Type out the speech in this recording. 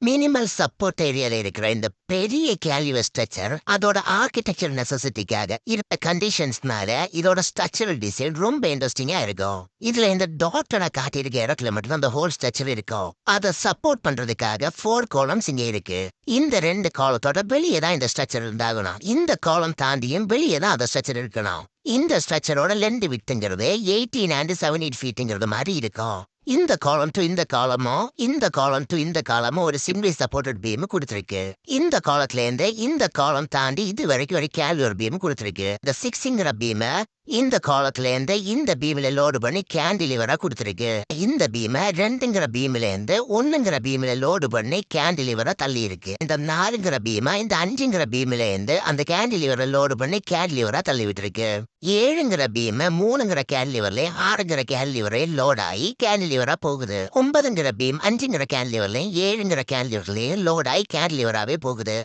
Minimal support ஏரியால இருக்கிற இந்த பெரிய கேல்யூவர் ஸ்ட்ரக்சர் அதோட ஆர்கிடெக்சர் நெசசிட்டிக்காக இருக்க கண்டிஷன்ஸ்னால இதோட ஸ்ட்ரக்சரல் டிசைன் ரொம்ப இன்ட்ரெஸ்டிங்கா இருக்கும். இதுல இந்த டாட்டோட காட்டியிருக்க இடத்துல மட்டும் அந்த ஹோல் ஸ்ட்ரக்சர் இருக்கும். அதை சப்போர்ட் பண்றதுக்காக 4 காலம்ஸ் இங்க இருக்கு. இந்த 2 காலத்தோட வெளியே தான் இந்த ஸ்ட்ரக்சர் இருந்தாகணும். இந்த காலம் தாண்டியும் வெளியே தான் அந்த ஸ்ட்ரக்சர் இருக்கணும். இந்த ஸ்ட்ரக்சரோட லென்த் விட்டுங்கிறது 18 and 78 ஃபீட்டுங்கிறது மாதிரி இருக்கும். இந்த காலம் டு இந்த காலமும் இந்த காலம் டு இந்த காலமும் ஒரு சிம்பிளி சப்போர்ட்டட் பீம் கொடுத்துருக்கு. இந்த காலத்துல இருந்து இந்த காலம் தாண்டி இது வரைக்கும் ஒரு கேல்யூர் பீம் கொடுத்துருக்கு. இந்த 6ங்கிற பீம இந்த காலத்துல இருந்து இந்த பீம்ல லோடு பண்ணி கேண்டிலிவரா கொடுத்துருக்கு. இந்த பீம 2ங்கிற பீம்ல இருந்து 1ங்கிற பீம்ல லோடு பண்ணி கேண்டிலிவரா தள்ளி இருக்கு. இந்த 4ங்கிற பீம இந்த 5ங்கிற பீம்ல இருந்து அந்த கேண்டிலிவரை லோடு பண்ணி கேண்டிலிவரா தள்ளி விட்டுருக்கு. 7ங்கிற பீம 3ங்கிற கேண்டிலிவர்லயும் 6ங்கிற கேண்டிலிவரையும் லோட் ஆகி கேண்டிலிவரா போகுது. 9ங்கிற பீம் 5ங்கிற கேண்டிலிவர்லயும் 7ங்கிற கேண்டிலிவர்லயும் லோட் ஆகி கேண்டிலிவராவே போகுது.